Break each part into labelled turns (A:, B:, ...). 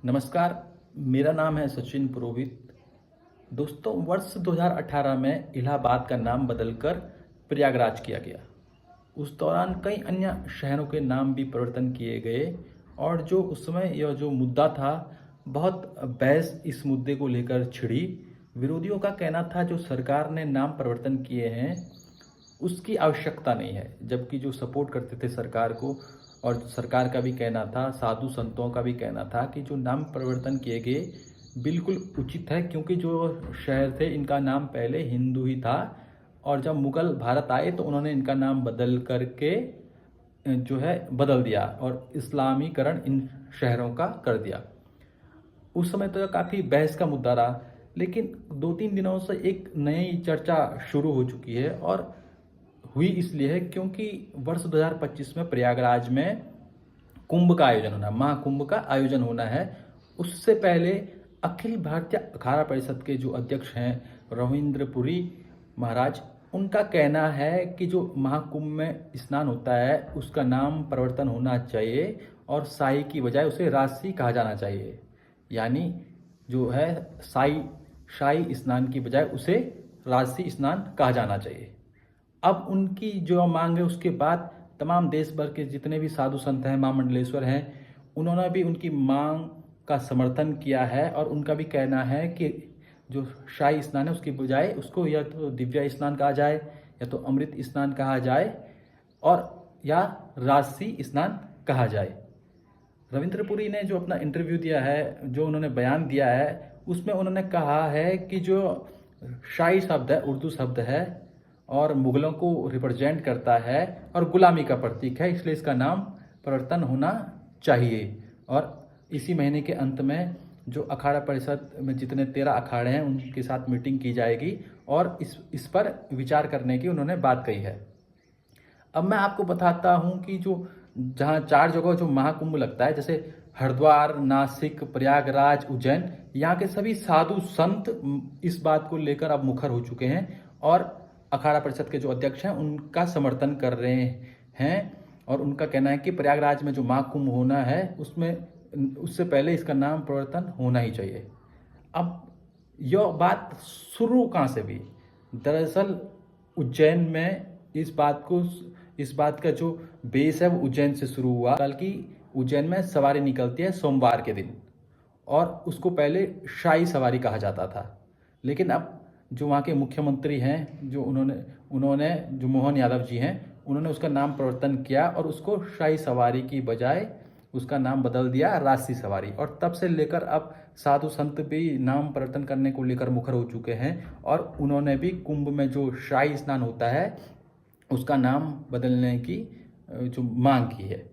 A: नमस्कार, मेरा नाम है सचिन पुरोहित। दोस्तों, वर्ष 2018 में इलाहाबाद का नाम बदलकर प्रयागराज किया गया। उस दौरान कई अन्य शहरों के नाम भी परिवर्तन किए गए और जो उस समय यह जो मुद्दा था, बहुत बहस इस मुद्दे को लेकर छिड़ी। विरोधियों का कहना था जो सरकार ने नाम परिवर्तन किए हैं उसकी आवश्यकता नहीं है, जबकि जो सपोर्ट करते थे सरकार को और सरकार का भी कहना था, साधु संतों का भी कहना था कि जो नाम परिवर्तन किए गए बिल्कुल उचित है, क्योंकि जो शहर थे इनका नाम पहले हिंदू ही था और जब मुगल भारत आए तो उन्होंने इनका नाम बदल करके जो है बदल दिया और इस्लामीकरण इन शहरों का कर दिया। उस समय तो काफ़ी बहस का मुद्दा रहा, लेकिन 2-3 दिनों से एक नई चर्चा शुरू हो चुकी है और हुई इसलिए है क्योंकि वर्ष 2025 में प्रयागराज में कुंभ का आयोजन होना, महाकुंभ का आयोजन होना है। उससे पहले अखिल भारतीय अखाड़ा परिषद के जो अध्यक्ष हैं रविंद्र पुरी महाराज, उनका कहना है कि जो महाकुंभ में स्नान होता है उसका नाम परिवर्तन होना चाहिए और शाही की बजाय उसे राजसी कहा जाना चाहिए। यानी जो है शाही स्नान की बजाय उसे राजसी स्नान कहा जाना चाहिए। अब उनकी जो मांग है उसके बाद तमाम देश भर के जितने भी साधु संत हैं, महामंडलेश्वर हैं, उन्होंने भी उनकी मांग का समर्थन किया है और उनका भी कहना है कि जो शाही स्नान है उसकी बजाय उसको या तो दिव्या स्नान कहा जाए या तो अमृत स्नान कहा जाए और या राजसी स्नान कहा जाए। रविंद्रपुरी ने जो अपना इंटरव्यू दिया है, जो उन्होंने बयान दिया है, उसमें उन्होंने कहा है कि जो शाही शब्द है उर्दू शब्द है और मुगलों को रिप्रेजेंट करता है और गुलामी का प्रतीक है, इसलिए इसका नाम परिवर्तन होना चाहिए। और इसी महीने के अंत में जो अखाड़ा परिषद में जितने 13 अखाड़े हैं उनके साथ मीटिंग की जाएगी और इस पर विचार करने की उन्होंने बात कही है। अब मैं आपको बताता हूँ कि जो जहाँ 4 जगह जो महाकुंभ लगता है, जैसे हरिद्वार, नासिक, प्रयागराज, उज्जैन, यहाँ के सभी साधु संत इस बात को लेकर अब मुखर हो चुके हैं और अखाड़ा परिषद के जो अध्यक्ष हैं उनका समर्थन कर रहे हैं और उनका कहना है कि प्रयागराज में जो महाकुंभ होना है उससे पहले इसका नाम परिवर्तन होना ही चाहिए। अब यह बात शुरू कहाँ से हुई? दरअसल उज्जैन में इस बात का जो बेस है वो उज्जैन से शुरू हुआ। बल्कि उज्जैन में सवारी निकलती है सोमवार के दिन और उसको पहले शाही सवारी कहा जाता था, लेकिन अब जो वहाँ के मुख्यमंत्री हैं जो उन्होंने जो मोहन यादव जी हैं, उन्होंने उसका नाम परिवर्तन किया और उसको शाही सवारी की बजाय उसका नाम बदल दिया राजसी सवारी। और तब से लेकर अब साधु संत भी नाम परिवर्तन करने को लेकर मुखर हो चुके हैं और उन्होंने भी कुंभ में जो शाही स्नान होता है उसका नाम बदलने की जो मांग की है।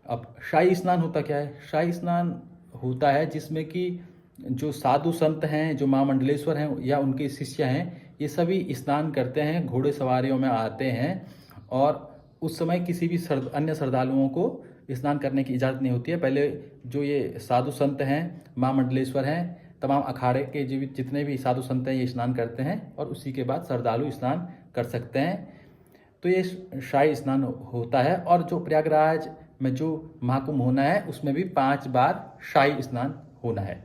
A: अब शाही स्नान होता क्या है? शाही स्नान होता है जिसमें कि जो साधु संत हैं, जो महामंडलेश्वर हैं या उनके शिष्य हैं, ये सभी स्नान करते हैं, घोड़े सवारियों में आते हैं और उस समय किसी भी अन्य श्रद्धालुओं को स्नान करने की इजाज़त नहीं होती है। पहले जो ये साधु संत हैं, महामंडलेश्वर हैं, तमाम अखाड़े के जितने भी साधु संत हैं ये स्नान करते हैं और उसी के बाद श्रद्धालु स्नान कर सकते हैं। तो ये शाही स्नान होता है और जो प्रयागराज में जो महाकुंभ होना है उसमें भी 5 बार शाही स्नान होना है।